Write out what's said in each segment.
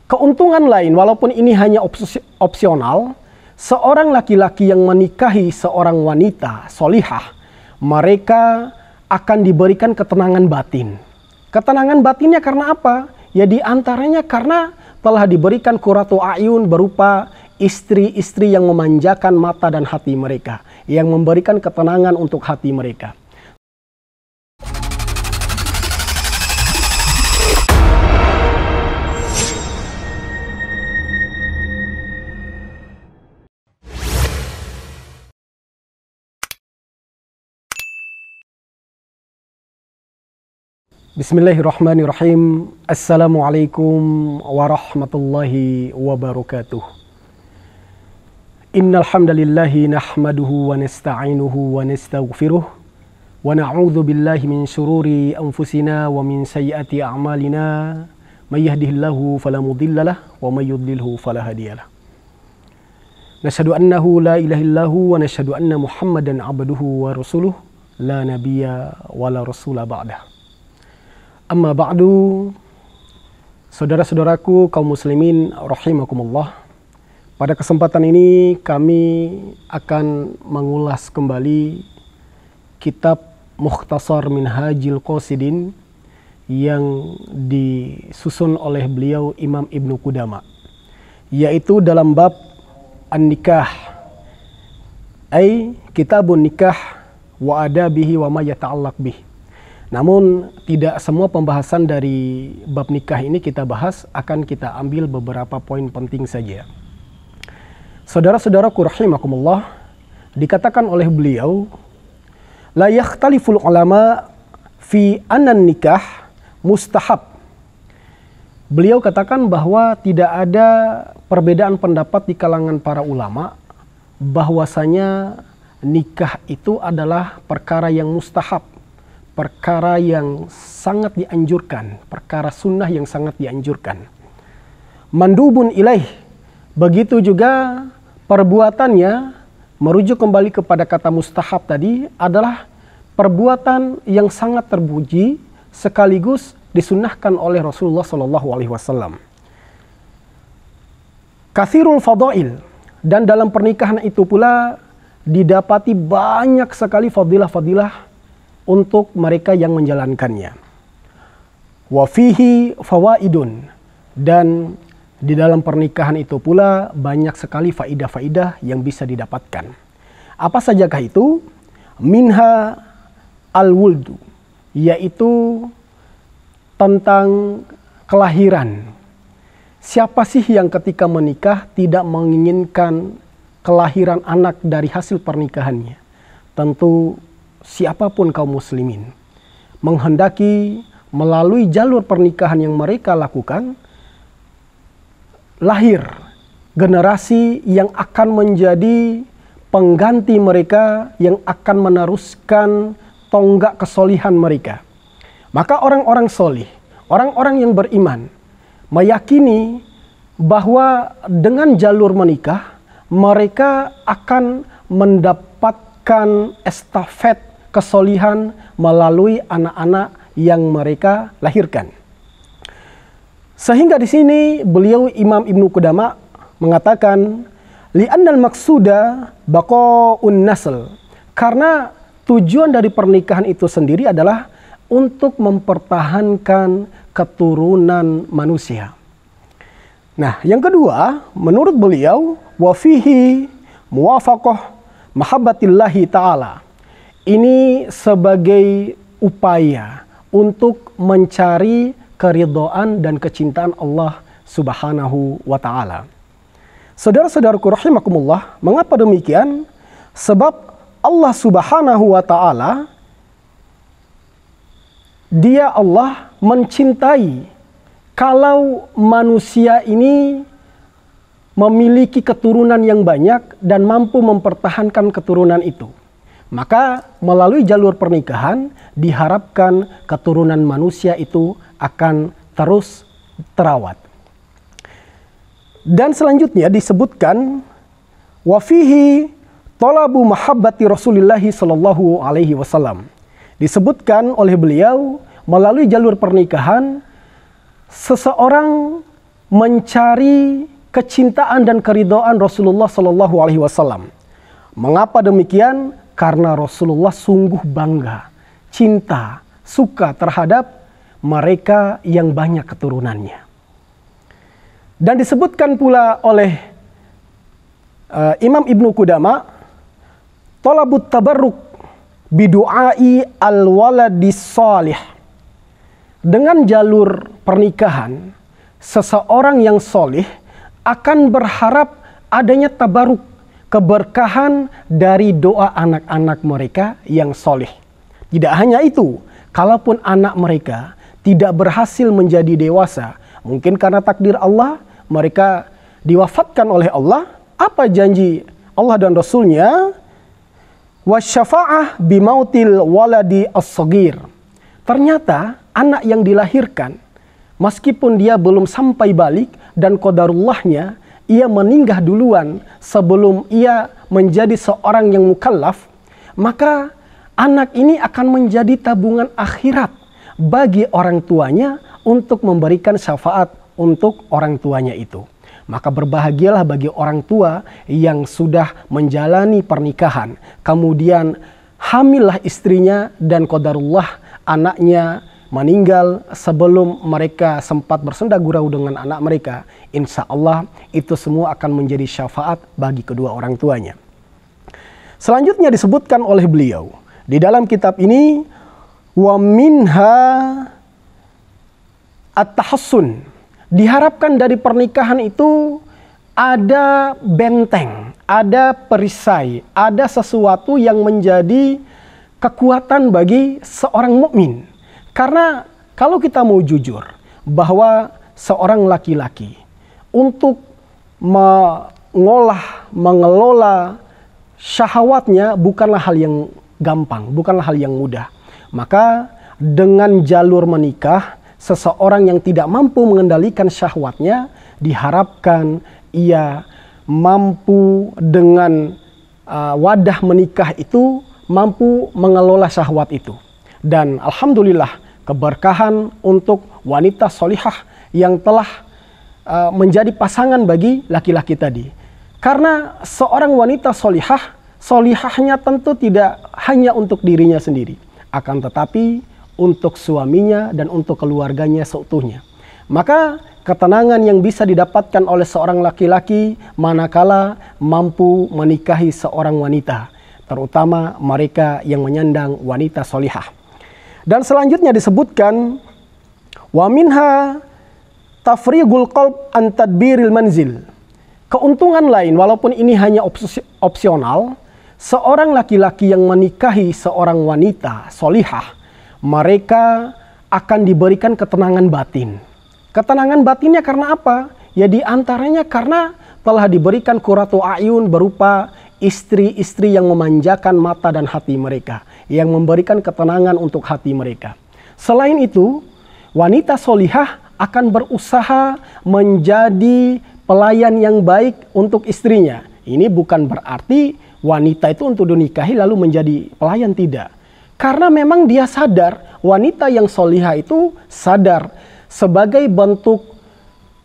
Keuntungan lain, walaupun ini hanya opsional, seorang laki-laki yang menikahi seorang wanita solihah, mereka akan diberikan ketenangan batin. Ketenangan batinnya karena apa? Ya di antaranya karena telah diberikan qurratu a'yun berupa istri-istri yang memanjakan mata dan hati mereka, yang memberikan ketenangan untuk hati mereka. Bismillahirrahmanirrahim. Assalamualaikum warahmatullahi wabarakatuh. Innal hamdalillahi nahmaduhu wa nasta'inuhu wa nastaghfiruh wa na'udzu billahi min shururi anfusina wa min sayyiati a'malina. May yahdihillahu fala mudhillalah wa may yudlilhu fala hadiyalah. Nashhadu annahu la ilaha illahu wa nashhadu anna Muhammadan 'abduhu wa rasuluh la nabiyya wa la rasula ba'dah. Amma ba'du, saudara-saudaraku kaum muslimin rahimakumullah. Pada kesempatan ini kami akan mengulas kembali kitab Mukhtasar Minhajil Qasidin yang disusun oleh beliau Imam Ibnu Qudama, yaitu dalam bab an-nikah, ay kitabun nikah wa adabihi wa ma yata'allaq bih. Namun tidak semua pembahasan dari bab nikah ini kita bahas, akan kita ambil beberapa poin penting saja. Saudara-saudaraku rahimakumullah, dikatakan oleh beliau, la yakhtaliful ulama fi anan nikah mustahab. Beliau katakan bahwa tidak ada perbedaan pendapat di kalangan para ulama bahwasanya nikah itu adalah perkara yang mustahab, perkara yang sangat dianjurkan, perkara sunnah yang sangat dianjurkan. Mandubun ilaih, begitu juga perbuatannya merujuk kembali kepada kata mustahab tadi, adalah perbuatan yang sangat terpuji sekaligus disunnahkan oleh Rasulullah SAW. Kathirul fadail, dan dalam pernikahan itu pula didapati banyak sekali fadilah-fadilah untuk mereka yang menjalankannya. Wa fihi fawaidun, dan di dalam pernikahan itu pula banyak sekali faidah-faidah yang bisa didapatkan. Apa sajakah itu? Minha al-wuldu, yaitu tentang kelahiran. Siapa sih yang ketika menikah tidak menginginkan kelahiran anak dari hasil pernikahannya? Tentu siapapun kaum muslimin menghendaki melalui jalur pernikahan yang mereka lakukan lahir generasi yang akan menjadi pengganti mereka, yang akan meneruskan tonggak kesolihan mereka. Maka orang-orang solih, orang-orang yang beriman meyakini bahwa dengan jalur menikah mereka akan mendapatkan estafet kesolihan melalui anak-anak yang mereka lahirkan. Sehingga di sini beliau Imam Ibnu Qudama mengatakan li'annal maqsuda baqaun nasl, karena tujuan dari pernikahan itu sendiri adalah untuk mempertahankan keturunan manusia. Nah, yang kedua, menurut beliau wa fihi muwafaqah mahabbatillahi ta'ala. Ini sebagai upaya untuk mencari keridhaan dan kecintaan Allah Subhanahu wa ta'ala. Saudara-saudaraku rahimakumullah, mengapa demikian? Sebab Allah Subhanahu wa ta'ala, Dia Allah mencintai kalau manusia ini memiliki keturunan yang banyak dan mampu mempertahankan keturunan itu. Maka melalui jalur pernikahan diharapkan keturunan manusia itu akan terus terawat. Dan selanjutnya disebutkan wa fihi talabu mahabbati Rasulillah sallallahu alaihi wasallam. Disebutkan oleh beliau melalui jalur pernikahan seseorang mencari kecintaan dan keridhaan Rasulullah Shallallahu Alaihi Wasallam. Mengapa demikian? Karena Rasulullah sungguh bangga, cinta, suka terhadap mereka yang banyak keturunannya. Dan disebutkan pula oleh Imam Ibnu Qudama, talabut tabarruk bidu'ai al-waladis salih. Dengan jalur pernikahan, seseorang yang solih akan berharap adanya tabaruk, keberkahan dari doa anak-anak mereka yang solih. Tidak hanya itu, kalaupun anak mereka tidak berhasil menjadi dewasa, mungkin karena takdir Allah, mereka diwafatkan oleh Allah, apa janji Allah dan Rasulnya? Wasyafa'ah bimautil waladi as-sagir. Ternyata anak yang dilahirkan, meskipun dia belum sampai balik dan qadarullahnya, ia meninggal duluan sebelum ia menjadi seorang yang mukallaf, maka anak ini akan menjadi tabungan akhirat bagi orang tuanya untuk memberikan syafaat untuk orang tuanya itu. Maka berbahagialah bagi orang tua yang sudah menjalani pernikahan, kemudian hamillah istrinya dan qadarullah anaknya meninggal sebelum mereka sempat bersenda gurau dengan anak mereka. Insya Allah itu semua akan menjadi syafaat bagi kedua orang tuanya. Selanjutnya disebutkan oleh beliau di dalam kitab ini, wa minha at-tahassun. Diharapkan dari pernikahan itu ada benteng, ada perisai, ada sesuatu yang menjadi kekuatan bagi seorang mukmin. Karena kalau kita mau jujur bahwa seorang laki-laki untuk mengelola syahwatnya bukanlah hal yang gampang, bukanlah hal yang mudah. Maka dengan jalur menikah, seseorang yang tidak mampu mengendalikan syahwatnya diharapkan ia mampu dengan wadah menikah itu mampu mengelola syahwat itu. Dan alhamdulillah keberkahan untuk wanita solihah yang telah menjadi pasangan bagi laki-laki tadi. Karena seorang wanita solihah, solihahnya tentu tidak hanya untuk dirinya sendiri, akan tetapi untuk suaminya dan untuk keluarganya seutuhnya. Maka ketenangan yang bisa didapatkan oleh seorang laki-laki manakala mampu menikahi seorang wanita, terutama mereka yang menyandang wanita solihah. Dan selanjutnya disebutkan wa minha tafrigul qalb an tadbiril manzil. Keuntungan lain, walaupun ini hanya opsional, seorang laki-laki yang menikahi seorang wanita solihah, mereka akan diberikan ketenangan batin. Ketenangan batinnya karena apa? Ya di antaranya karena telah diberikan qurratu a'yun berupa istri-istri yang memanjakan mata dan hati mereka, yang memberikan ketenangan untuk hati mereka. Selain itu, wanita solihah akan berusaha menjadi pelayan yang baik untuk istrinya. Ini bukan berarti wanita itu untuk dinikahi lalu menjadi pelayan, tidak. Karena memang dia sadar, wanita yang solihah itu sadar sebagai bentuk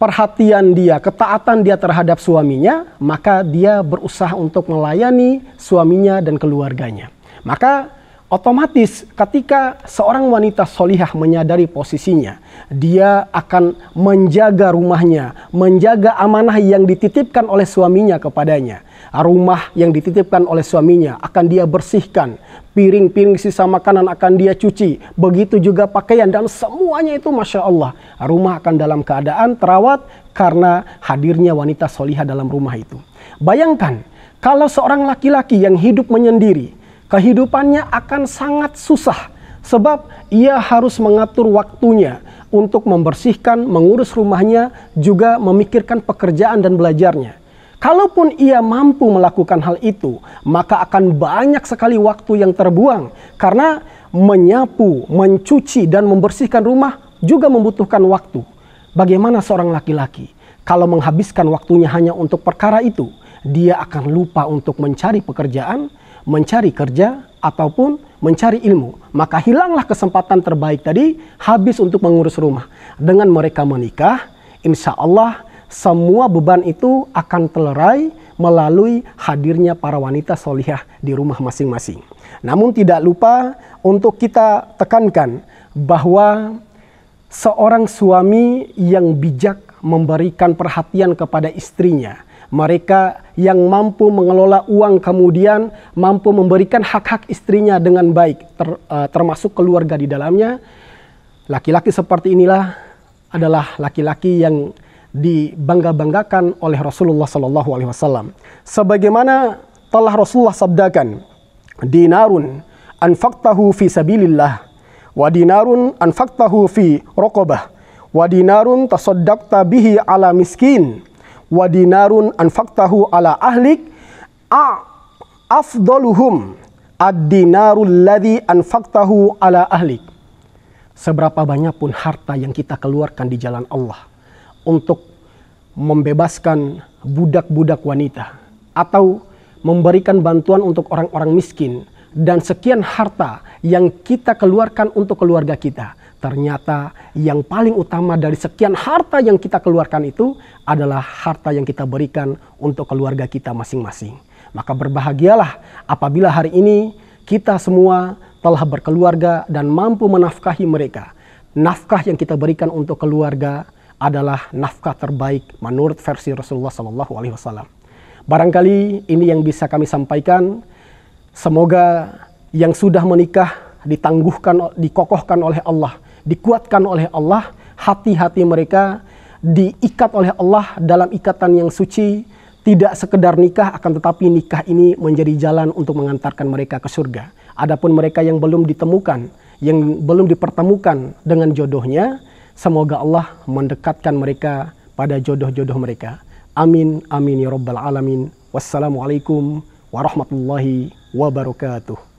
perhatian dia, ketaatan dia terhadap suaminya, maka dia berusaha untuk melayani suaminya dan keluarganya. Maka otomatis ketika seorang wanita solihah menyadari posisinya, dia akan menjaga rumahnya, menjaga amanah yang dititipkan oleh suaminya kepadanya. Rumah yang dititipkan oleh suaminya akan dia bersihkan, piring-piring sisa makanan akan dia cuci, begitu juga pakaian, dan semuanya itu Masya Allah, rumah akan dalam keadaan terawat karena hadirnya wanita solihah dalam rumah itu. Bayangkan kalau seorang laki-laki yang hidup menyendiri, kehidupannya akan sangat susah sebab ia harus mengatur waktunya untuk membersihkan, mengurus rumahnya, juga memikirkan pekerjaan dan belajarnya. Kalaupun ia mampu melakukan hal itu, maka akan banyak sekali waktu yang terbuang karena menyapu, mencuci dan membersihkan rumah juga membutuhkan waktu. Bagaimana seorang laki-laki kalau menghabiskan waktunya hanya untuk perkara itu, dia akan lupa untuk mencari pekerjaan, mencari kerja, ataupun mencari ilmu. Maka hilanglah kesempatan terbaik tadi habis untuk mengurus rumah. Dengan mereka menikah, Insya Allah semua beban itu akan terlerai melalui hadirnya para wanita solihah di rumah masing-masing. Namun tidak lupa untuk kita tekankan bahwa seorang suami yang bijak memberikan perhatian kepada istrinya, mereka yang mampu mengelola uang kemudian mampu memberikan hak-hak istrinya dengan baik, termasuk keluarga di dalamnya, laki-laki seperti inilah adalah laki-laki yang dibangga-banggakan oleh Rasulullah SAW. Sebagaimana telah Rasulullah sabdakan, dinarun anfaqtahu fi sabilillah, wa dinarun anfaqtahu fi raqabah, wa dinarun tasaddaqta bihi ala miskin, wa dinarun anfaqtahu ala ahlik, afdaluhum ad-dinarul ladzi anfaqtahu ala ahlik. Seberapa banyak pun harta yang kita keluarkan di jalan Allah untuk membebaskan budak-budak wanita atau memberikan bantuan untuk orang-orang miskin, dan sekian harta yang kita keluarkan untuk keluarga kita, ternyata yang paling utama dari sekian harta yang kita keluarkan itu adalah harta yang kita berikan untuk keluarga kita masing-masing. Maka berbahagialah apabila hari ini kita semua telah berkeluarga dan mampu menafkahi mereka. Nafkah yang kita berikan untuk keluarga adalah nafkah terbaik menurut versi Rasulullah SAW. Barangkali ini yang bisa kami sampaikan. Semoga yang sudah menikah ditangguhkan, dikokohkan oleh Allah, dikuatkan oleh Allah, hati-hati mereka diikat oleh Allah dalam ikatan yang suci, tidak sekedar nikah, akan tetapi nikah ini menjadi jalan untuk mengantarkan mereka ke surga. Adapun mereka yang belum ditemukan, yang belum dipertemukan dengan jodohnya, semoga Allah mendekatkan mereka pada jodoh-jodoh mereka. Amin, amin ya rabbal alamin. Wassalamualaikum warahmatullahi wabarakatuh.